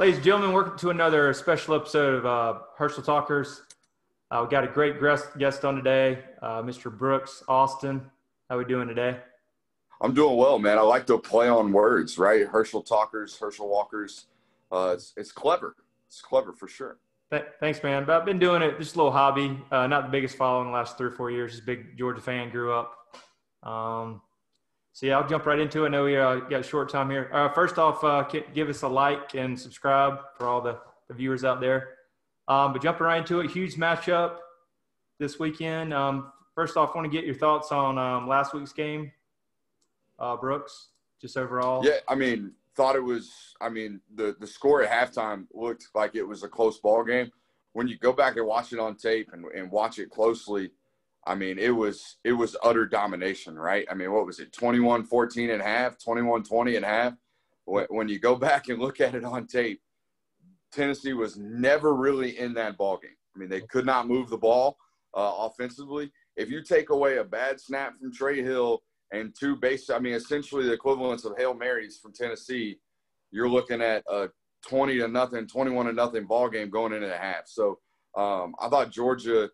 Ladies and gentlemen, welcome to another special episode of Herschel Talkers. We got a great guest on today, Mr. Brooks Austin. How we doing today? I'm doing well, man. I like to play on words, right? Herschel Talkers, Herschel Walkers. It's clever. It's clever for sure. Thanks, man. But I've been doing it, just a little hobby. Not the biggest following the last 3 or 4 years. Just a big Georgia fan, grew up. So, yeah, I'll jump right into it. I know we got a short time here. First off, give us a like and subscribe for all the viewers out there. But jumping right into it, huge matchup this weekend. First off, I want to get your thoughts on last week's game, Brooks, just overall. Yeah, the score at halftime looked like it was a close ball game. When you go back and watch it on tape and watch it closely, it was utter domination, right? What was it, 21-14 at half, 21-20 at half? When you go back and look at it on tape, Tennessee was never really in that ball game. They could not move the ball offensively. If you take away a bad snap from Trey Hill and essentially the equivalents of Hail Marys from Tennessee, you're looking at a 20-0, 21-0 ball game going into the half. So I thought Georgia,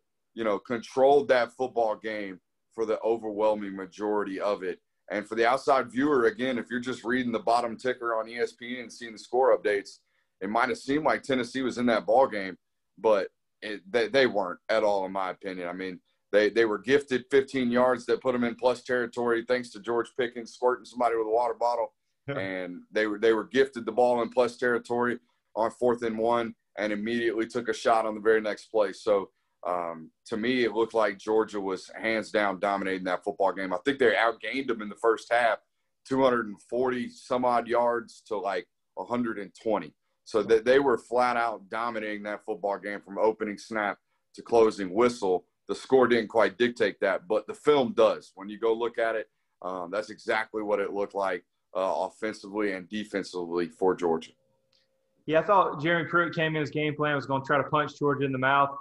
controlled that football game for the overwhelming majority of it. And for the outside viewer, again, if you're just reading the bottom ticker on ESPN and seeing the score updates, it might have seemed like Tennessee was in that ball game, but they weren't at all, in my opinion. They were gifted 15 yards that put them in plus territory thanks to George Pickens squirting somebody with a water bottle. And they were gifted the ball in plus territory on 4th and 1 and immediately took a shot on the very next play. So, to me, it looked like Georgia was hands down dominating that football game. I think they outgained them in the first half, 240 some odd yards to like 120. So that they were flat out dominating that football game from opening snap to closing whistle. The score didn't quite dictate that, but the film does. When you go look at it, that's exactly what it looked like offensively and defensively for Georgia. Yeah, I thought Jeremy Pruitt came in, his game plan was going to try to punch Georgia in the mouth,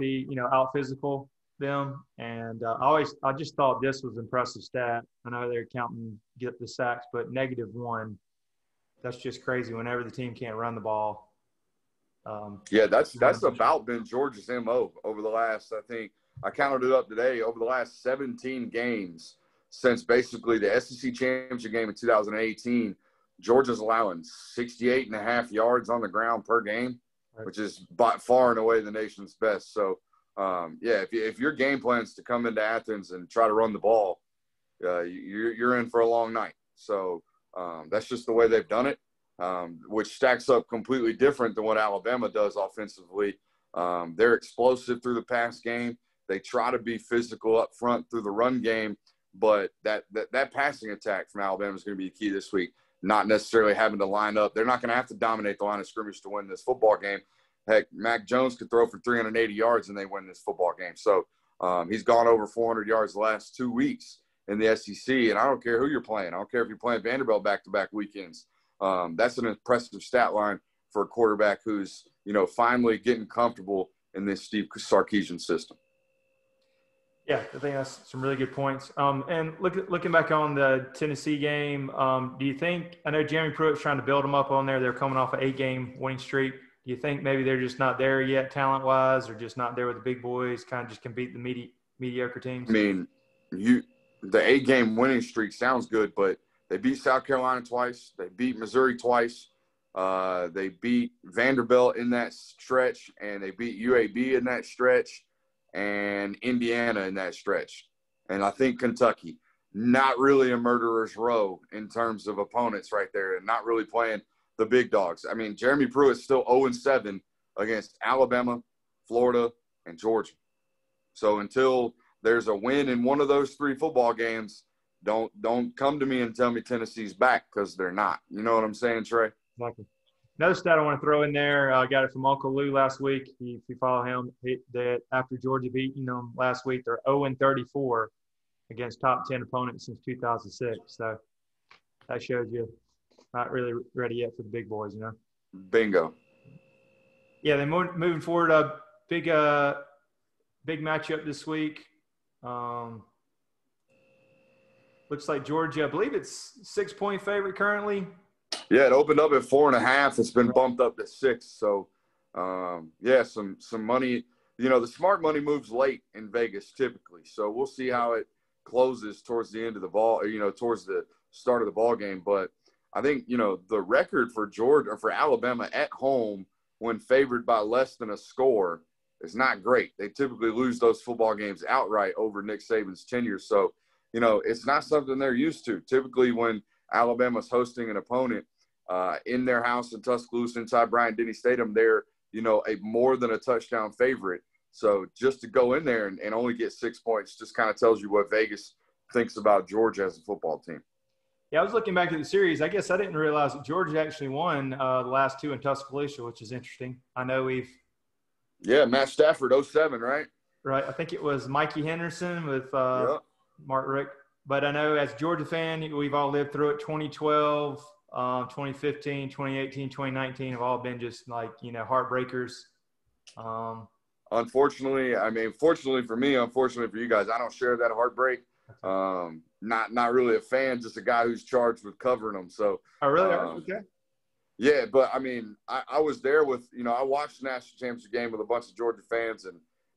out physical them. And I just thought this was an impressive stat. I know they're counting get the sacks, but -1, that's just crazy whenever the team can't run the ball. That's about been Georgia's MO over the last, I think, I counted it up today, over the last 17 games since basically the SEC championship game in 2018. Georgia's allowing 68.5 yards on the ground per game, right, which is by far and away the nation's best. So, if your game plan is to come into Athens and try to run the ball, you're in for a long night. So that's just the way they've done it, which stacks up completely different than what Alabama does offensively. They're explosive through the pass game. They try to be physical up front through the run game, but that passing attack from Alabama is going to be key this week. Not necessarily having to line up. They're not going to have to dominate the line of scrimmage to win this football game. Heck, Mac Jones could throw for 380 yards and they win this football game. So he's gone over 400 yards the last 2 weeks in the SEC, and I don't care who you're playing. I don't care if you're playing Vanderbilt back-to-back weekends. That's an impressive stat line for a quarterback who's, finally getting comfortable in this Steve Sarkisian system. Yeah, I think that's some really good points. And looking back on the Tennessee game, do you think – I know Jeremy Pruitt's trying to build them up on there. They're coming off an 8-game winning streak. Do you think maybe they're just not there yet talent-wise, or just not there with the big boys, kind of just can beat the mediocre teams? The 8-game winning streak sounds good, but they beat South Carolina twice. They beat Missouri twice. They beat Vanderbilt in that stretch, and they beat UAB in that stretch, and Indiana in that stretch. And I think Kentucky, not really a murderer's row in terms of opponents right there, and not really playing the big dogs. Jeremy Pruitt's still 0-7 against Alabama, Florida, and Georgia. So until there's a win in one of those 3 football games, don't come to me and tell me Tennessee's back, because they're not. You know what I'm saying, Trey? Exactly. Another stat I want to throw in there, I got it from Uncle Lou last week. If you follow him, that after Georgia beating them last week, they're 0-34 against top 10 opponents since 2006. So that shows you not really ready yet for the big boys, Bingo. Yeah, they're moving forward. A big matchup this week. Looks like Georgia, I believe it's 6-point favorite currently. Yeah, it opened up at 4.5. It's been bumped up to 6. So, yeah, some money. You know, the smart money moves late in Vegas typically. So we'll see how it closes towards the end of the ball, you know, towards the start of the ball game. But I think, you know, the record for Georgia or for Alabama at home when favored by less than a score is not great. They typically lose those football games outright over Nick Saban's tenure. So, you know, it's not something they're used to. Typically when Alabama's hosting an opponent in their house in Tuscaloosa inside Bryant-Denny Stadium, they're, you know, a more than a touchdown favorite. So just to go in there and only get 6 points just kind of tells you what Vegas thinks about Georgia as a football team. Yeah, I was looking back at the series. I guess I didn't realize that Georgia actually won the last 2 in Tuscaloosa, which is interesting. I know we've – Yeah, Matt Stafford, 07, right? Right. I think it was Mikey Henderson with Yep. Mark Rick. But I know as a Georgia fan, we've all lived through it. 2012, 2015, 2018, 2019 have all been just like, you know, heartbreakers. Unfortunately, I mean, fortunately for me, unfortunately for you guys, I don't share that heartbreak. Not really a fan, just a guy who's charged with covering them. So, oh, really? Okay. Yeah, but I mean, I was there with, you know, I watched the national championship game with a bunch of Georgia fans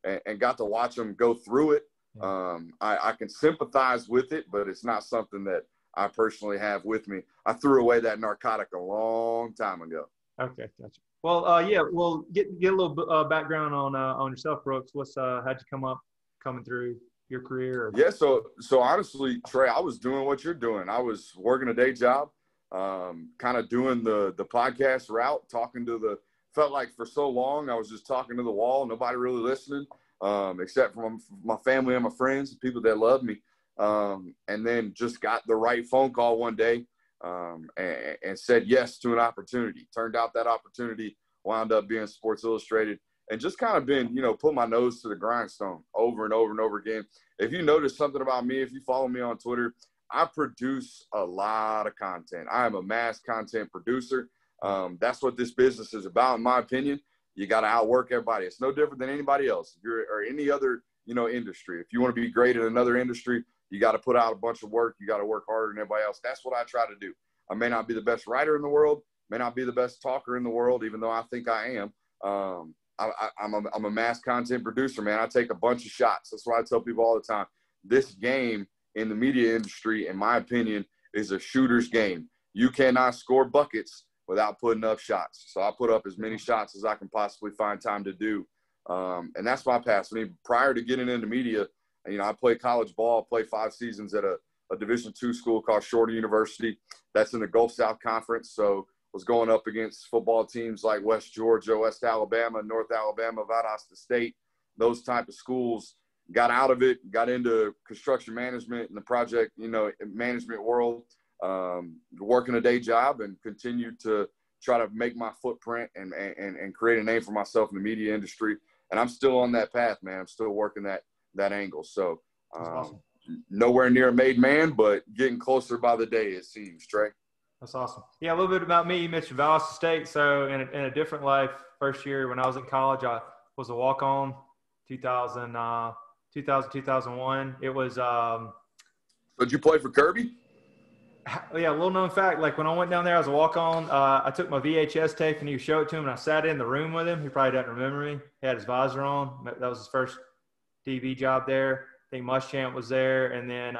and got to watch them go through it. I can sympathize with it, but it's not something that I personally have with me. I threw away that narcotic a long time ago. Okay, gotcha. Well, yeah, well, get a little background on yourself, Brooks. How'd you coming through your career? Or? Yeah, so honestly, Trey, I was doing what you're doing. I was working a day job, kind of doing the podcast route, felt like for so long I was just talking to the wall, nobody really listening, except for my family and my friends, people that love me. And then just got the right phone call one day and said yes to an opportunity. Turned out that opportunity wound up being Sports Illustrated, and just kind of been, you know, put my nose to the grindstone over and over and over again. If you notice something about me, if you follow me on Twitter, I produce a lot of content. I am a mass content producer. That's what this business is about, in my opinion. You got to outwork everybody. It's no different than anybody else. If you're or any other, you know, industry. If you want to be great in another industry, you got to put out a bunch of work. You got to work harder than everybody else. That's what I try to do. I may not be the best writer in the world, may not be the best talker in the world, even though I think I am. I'm a mass content producer, man. I take a bunch of shots. That's why I tell people all the time. This game in the media industry, in my opinion, is a shooter's game. You cannot score buckets without putting up shots. So I put up as many shots as I can possibly find time to do. And that's my past. I mean, prior to getting into media, you know, I played college ball, played 5 seasons at a Division II school called Shorter University. That's in the Gulf South Conference. So was going up against football teams like West Georgia, West Alabama, North Alabama, Valdosta State, those type of schools. Got out of it, got into construction management in the project, you know, management world, working a day job, and continued to try to make my footprint and create a name for myself in the media industry. And I'm still on that path, man. I'm still working that angle. So awesome. Nowhere near a made man, but getting closer by the day, it seems, Trey. That's awesome. Yeah, a little bit about me. You mentioned Valdosta State. So in a different life, first year when I was in college, I was a walk-on, 2001. It was So did you play for Kirby? Yeah, a little known fact, like when I went down there, I was a walk-on. I took my VHS tape and he showed it to him, and I sat in the room with him. He probably doesn't remember me. He had his visor on. That was his first TV job there. I think Muschamp was there, and then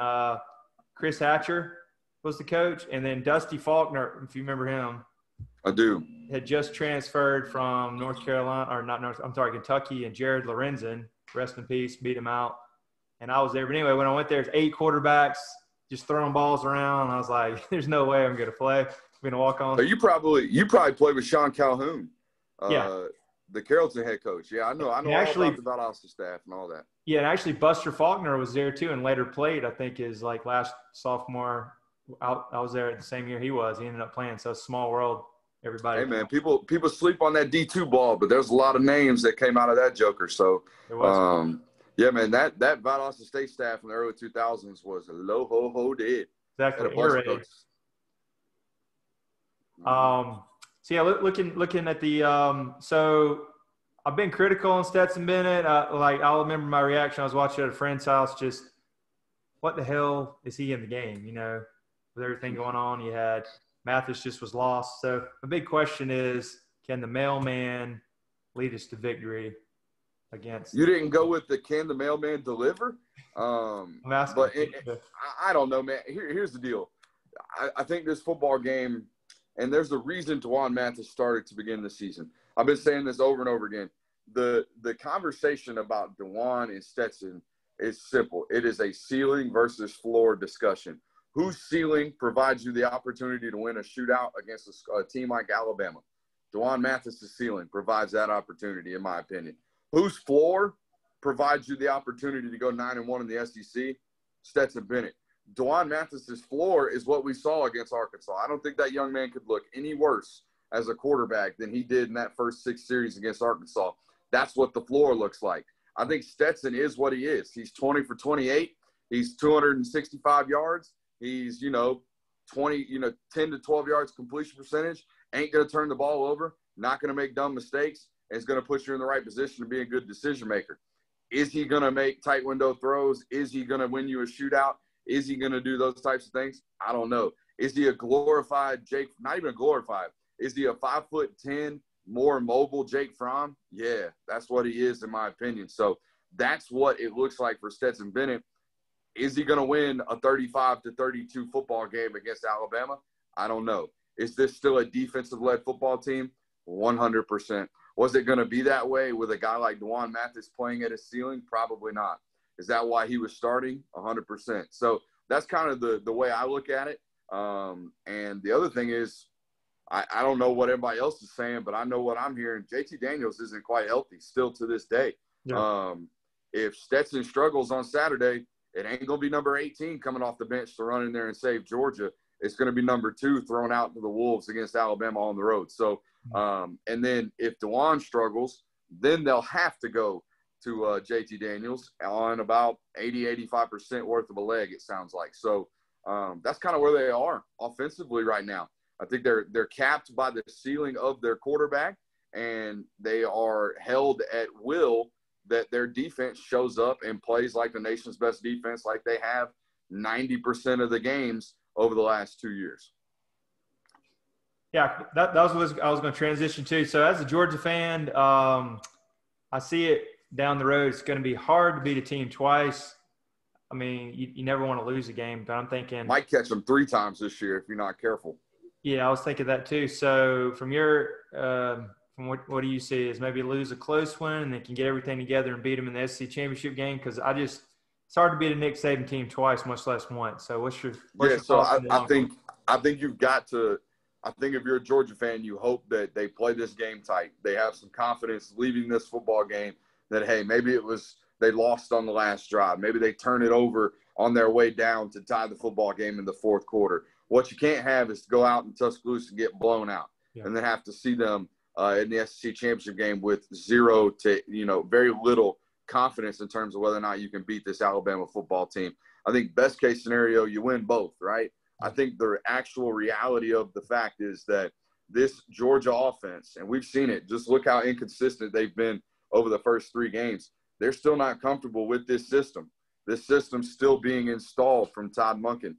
Chris Hatcher was the coach, and then Dusty Faulkner, if you remember him. I do. Had just transferred from Kentucky, and Jared Lorenzen, rest in peace, beat him out. And I was there. But anyway, when I went there, it's 8 quarterbacks just throwing balls around. I was like, there's no way I'm going to play. I'm going to walk on. So you probably played with Sean Calhoun, yeah, the Carrollton head coach. Yeah, I know all about the Valdosta staff and all that. Yeah, and actually Buster Faulkner was there too, and later played, I think, his like last sophomore. I was there the same year he was. He ended up playing. So small world, everybody. Hey, man, people sleep on that D2 ball, but there's a lot of names that came out of that joker. So, yeah, man, that Valdosta State staff in the early 2000s was low ho ho dead. Exactly. So yeah, looking at the so I've been critical on Stetson Bennett. I'll remember my reaction. I was watching at a friend's house. Just what the hell is he in the game? You know, with everything going on, you had Mathis just was lost. So the big question is, can the mailman lead us to victory against? You didn't go with the can the mailman deliver? I'm asking. But I don't know, man. Here's the deal. I think this football game, and there's a reason Dwan Mathis started to begin the season. I've been saying this over and over again. The conversation about Dwan and Stetson is simple. It is a ceiling versus floor discussion. Whose ceiling provides you the opportunity to win a shootout against a team like Alabama? Dwan Mathis' ceiling provides that opportunity, in my opinion. Whose floor provides you the opportunity to go 9-1 in the SEC? Stetson Bennett. Dwan Mathis' floor is what we saw against Arkansas. I don't think that young man could look any worse as a quarterback than he did in that first 6 series against Arkansas. That's what the floor looks like. I think Stetson is what he is. He's 20 for 28. He's 265 yards. He's, 10 to 12 yards completion percentage. Ain't going to turn the ball over. Not going to make dumb mistakes. And is going to put you in the right position to be a good decision maker. Is he going to make tight window throws? Is he going to win you a shootout? Is he going to do those types of things? I don't know. Is he a glorified Jake? Not even a glorified. Is he a 5'10", more mobile Jake Fromm? Yeah, that's what he is in my opinion. So that's what it looks like for Stetson Bennett. Is he going to win a 35-32 football game against Alabama? I don't know. Is this still a defensive-led football team? 100%. Was it going to be that way with a guy like Dwan Mathis playing at his ceiling? Probably not. Is that why he was starting? 100%. So that's kind of the way I look at it. And the other thing is, I don't know what everybody else is saying, but I know what I'm hearing. JT Daniels isn't quite healthy still to this day. Yeah. If Stetson struggles on Saturday, it ain't going to be number 18 coming off the bench to run in there and save Georgia. It's going to be number 2 thrown out to the Wolves against Alabama on the road. So, and then if Dwan struggles, then they'll have to go to JT Daniels on about 80-85% worth of a leg, it sounds like. So that's kind of where they are offensively right now. I think they're capped by the ceiling of their quarterback, and they are held at will that their defense shows up and plays like the nation's best defense, like they have 90% of the games over the last 2 years. Yeah, that was what I was going to transition to. So as a Georgia fan, I see it down the road. It's going to be hard to beat a team twice. I mean, you never want to lose a game, but I'm thinking – might catch them 3 times this year if you're not careful. Yeah, I was thinking that too. So from your from what do you see is maybe lose a close one and they can get everything together and beat them in the SEC championship game? Because it's hard to beat a Nick Saban team twice, much less once. So what's your thoughts? I think you've got to. I think if you're a Georgia fan, you hope that they play this game tight. They have some confidence leaving this football game that, hey, maybe they lost on the last drive. Maybe they turn it over on their way down to tie the football game in the fourth quarter. What you can't have is to go out in Tuscaloosa and get blown out, and then have to see them in the SEC championship game with zero to very little confidence in terms of whether or not you can beat this Alabama football team. I think best case scenario, you win both, right? I think the actual reality of the fact is that this Georgia offense, and we've seen it, just look how inconsistent they've been over the first 3 games. They're still not comfortable with this system. This system's still being installed from Todd Monken.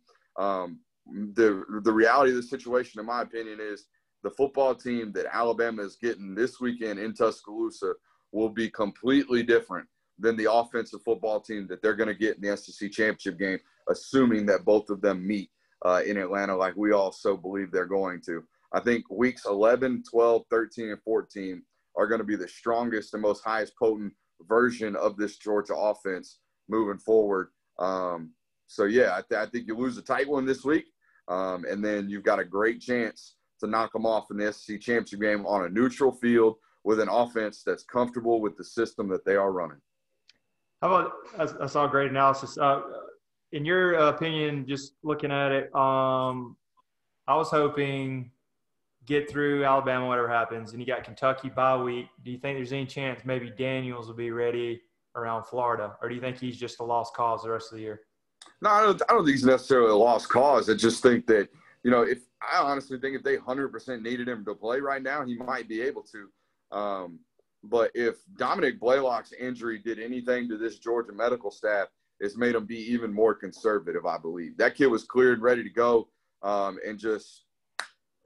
The reality of the situation, in my opinion, is the football team that Alabama is getting this weekend in Tuscaloosa will be completely different than the offensive football team that they're going to get in the SEC championship game, assuming that both of them meet in Atlanta like we all so believe they're going to. I think weeks 11, 12, 13, and 14 are going to be the strongest and most highest potent version of this Georgia offense moving forward. So, yeah, I think you lose a tight one this week, and then you've got a great chance to knock them off in the SEC championship game on a neutral field with an offense that's comfortable with the system that they are running. How about – I saw a great analysis. In your opinion, just looking at it, I was hoping get through Alabama, whatever happens, and you got Kentucky bye week. Do you think there's any chance maybe Daniels will be ready around Florida, or do you think he's just a lost cause the rest of the year? No, I don't think he's necessarily a lost cause. I just think that, I honestly think if they 100% needed him to play right now, he might be able to. But if Dominic Blaylock's injury did anything to this Georgia medical staff, it's made them be even more conservative, I believe. That kid was cleared, ready to go, and just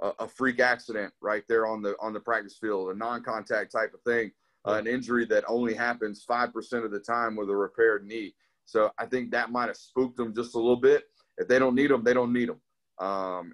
a freak accident right there on the practice field, a non-contact type of thing, an injury that only happens 5% of the time with a repaired knee. So I think that might have spooked them just a little bit. If they don't need them, they don't need them.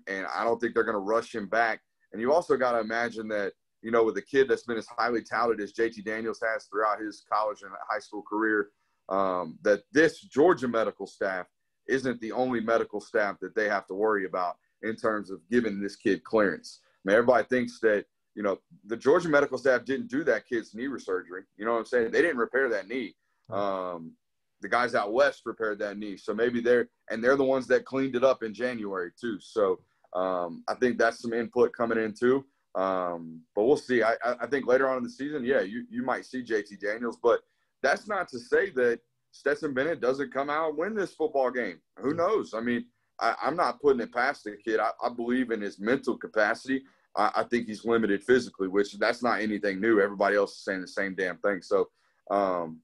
And I don't think they're going to rush him back. And you also got to imagine that, with a kid that's been as highly touted as JT Daniels has throughout his college and high school career, that this Georgia medical staff isn't the only medical staff that they have to worry about in terms of giving this kid clearance. I mean, everybody thinks that, the Georgia medical staff didn't do that kid's knee surgery. You know what I'm saying? They didn't repair that knee. The guys out west repaired that knee. So maybe they're the ones that cleaned it up in January too. So I think that's some input coming in too. But we'll see. I think later on in the season, you might see JT Daniels, but that's not to say that Stetson Bennett doesn't come out and win this football game. Who knows? I mean, I'm not putting it past the kid. I believe in his mental capacity. I think he's limited physically, which that's not anything new. Everybody else is saying the same damn thing. So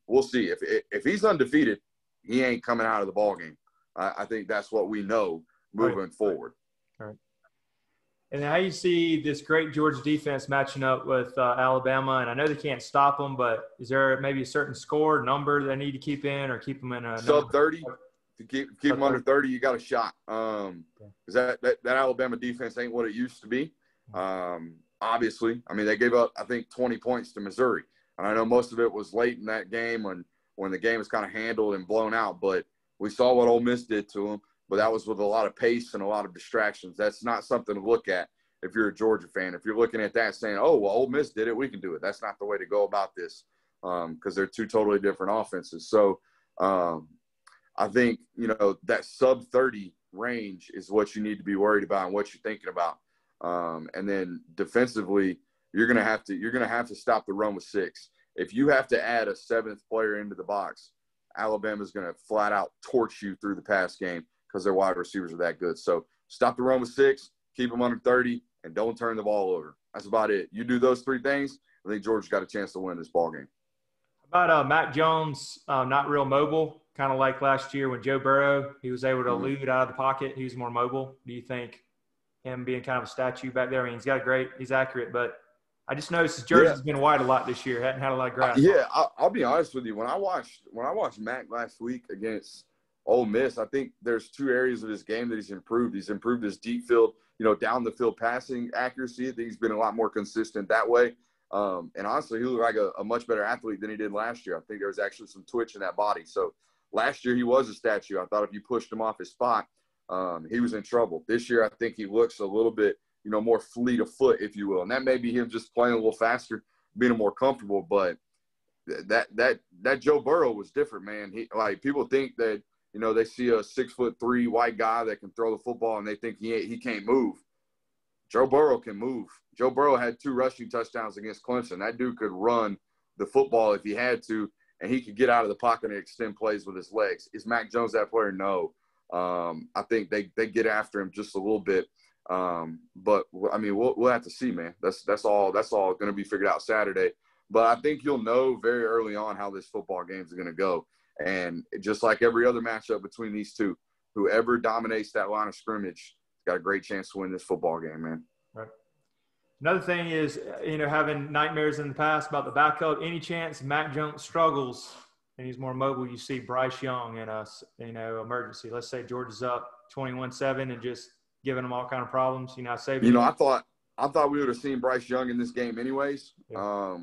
we'll see. If he's undefeated, he ain't coming out of the ball game. I think that's what we know moving forward. All right. And how you see this great Georgia defense matching up with Alabama? And I know they can't stop them, but is there maybe a certain score number they need to keep in, or keep them in a sub 30? To keep them under 30, you got a shot. Because that Alabama defense ain't what it used to be. Obviously, I mean, they gave up, I think, 20 points to Missouri. And I know most of it was late in that game when the game was kind of handled and blown out. But we saw what Ole Miss did to them. But that was with a lot of pace and a lot of distractions. That's not something to look at if you're a Georgia fan. If you're looking at that saying, oh, well, Ole Miss did it, we can do it. That's not the way to go about this, because they're two totally different offenses. So I think, that sub-30 range is what you need to be worried about and what you're thinking about. And then defensively, you're gonna have to stop the run with 6. If you have to add a 7th player into the box, Alabama's gonna flat out torch you through the pass game because their wide receivers are that good. So stop the run with 6, keep them under 30, and don't turn the ball over. That's about it. You do those 3 things, I think Georgia's got a chance to win this ball game. How about Mac Jones, not real mobile, kind of like last year when Joe Burrow, he was able to elude out of the pocket. He was more mobile. Do you think him being kind of a statue back there? I mean, he's accurate, but I just noticed his jersey's been wide a lot this year. Hadn't had a lot of grass. I'll be honest with you. When I watched Mac last week against Ole Miss, I think there's 2 areas of his game that he's improved. He's improved his deep field, down the field passing accuracy. I think he's been a lot more consistent that way. And honestly, he looked like a much better athlete than he did last year. I think there was actually some twitch in that body. So last year he was a statue. I thought if you pushed him off his spot, he was in trouble. This year, I think he looks a little bit, more fleet of foot, if you will. And that may be him just playing a little faster, being more comfortable. But that Joe Burrow was different, man. People think that, they see a 6'3" white guy that can throw the football and they think he can't move. Joe Burrow can move. Joe Burrow had 2 rushing touchdowns against Clemson. That dude could run the football if he had to, and he could get out of the pocket and extend plays with his legs. Is Mac Jones that player? No. I think they get after him just a little bit. But I mean, we'll have to see, man. That's all going to be figured out Saturday. But I think you'll know very early on how this football game is going to go. And just like every other matchup between these two, whoever dominates that line of scrimmage has got a great chance to win this football game, man. Right. Another thing is, having nightmares in the past about the backup. Any chance Mac Jones struggles and he's more mobile, you see Bryce Young in a emergency. Let's say Georgia's up 21-7 and just giving them all kind of problems. I thought we would have seen Bryce Young in this game anyways. Yeah.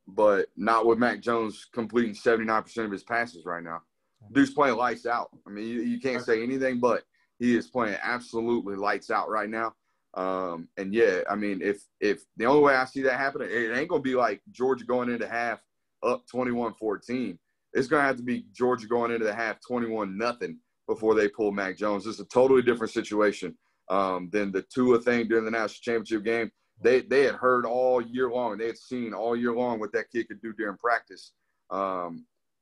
But not with Mac Jones completing 79% of his passes right now. Dude's playing lights out. I mean, you can't say anything, but he is playing absolutely lights out right now. And yeah, I mean, if the only way I see that happening, it ain't gonna be like Georgia going into half up 21-14. It's gonna have to be Georgia going into the half 21-0 before they pull Mac Jones. It's a totally different situation than the Tua thing during the national championship game. They had heard all year long. They had seen all year long what that kid could do during practice.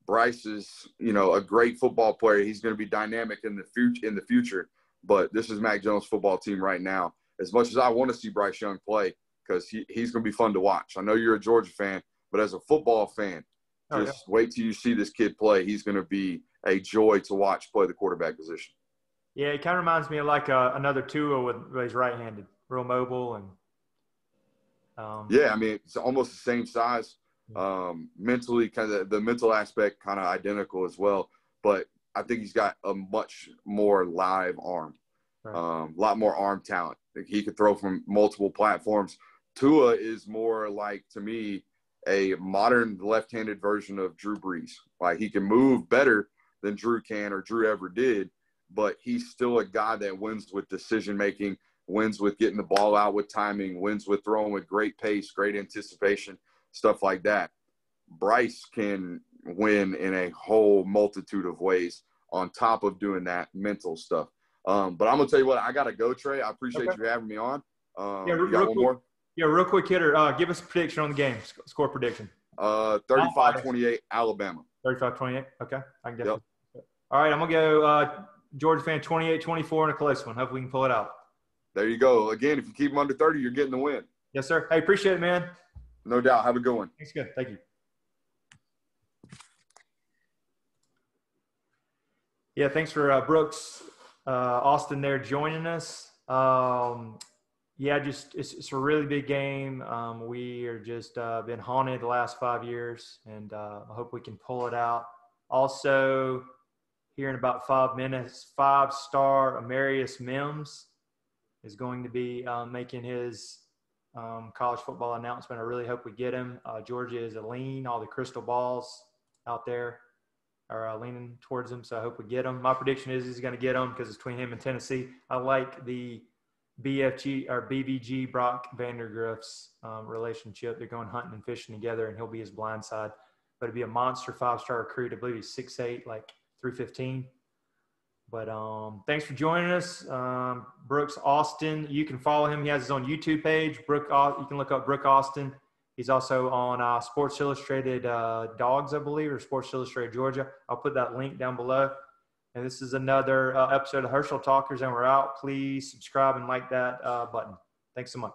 Bryce is, a great football player. He's going to be dynamic in the future. But this is Mac Jones' football team right now. As much as I want to see Bryce Young play, because he's going to be fun to watch. I know you're a Georgia fan, but as a football fan, just wait till you see this kid play. He's going to be a joy to watch play the quarterback position. Yeah, it kind of reminds me of like another Tua with he's right-handed. real mobile and. Yeah, I mean, it's almost the same size. Mentally, kind of the mental aspect, kind of identical as well. But I think he's got a much more live arm, a lot more arm talent. Like, he could throw from multiple platforms. Tua is more like, to me, a modern left-handed version of Drew Brees. Like, he can move better than Drew can or Drew ever did, but he's still a guy that wins with decision-making, wins with getting the ball out with timing, wins with throwing with great pace, great anticipation, stuff like that. Bryce can win in a whole multitude of ways on top of doing that mental stuff. But I'm going to tell you what, I got to go, Trey. I appreciate you having me on. You got one more? Yeah, real quick hitter. Give us a prediction on the game, score prediction. 35-28, Alabama. 35-28, okay. I can definitely. Yep. All right, I'm going to go Georgia fan 28-24 in a close one. Hopefully we can pull it out. There you go. Again, if you keep them under 30, you're getting the win. Yes, sir. Hey, appreciate it, man. No doubt. Have a good one. Thanks, good. Thank you. Yeah, thanks for Brooks, Austin there joining us. Yeah, it's a really big game. We are just been haunted the last 5 years, and I hope we can pull it out. Also, here in about 5 minutes, 5-star Amarius Mims is going to be making his college football announcement. I really hope we get him. Georgia is lean. All the crystal balls out there are leaning towards him, so I hope we get him. My prediction is he's going to get him because it's between him and Tennessee. I like the BFG or BVG Brock Vandergrift's relationship. They're going hunting and fishing together, and he'll be his blind side. But it'd be a monster 5-star recruit. I believe he's 6'8", like 315. But thanks for joining us, Brooks Austin. You can follow him. He has his own YouTube page. You can look up Brooke Austin. He's also on Sports Illustrated Dawgs, I believe, or Sports Illustrated Georgia. I'll put that link down below. And this is another episode of Herschel Talkers, and we're out. Please subscribe and like that button. Thanks so much.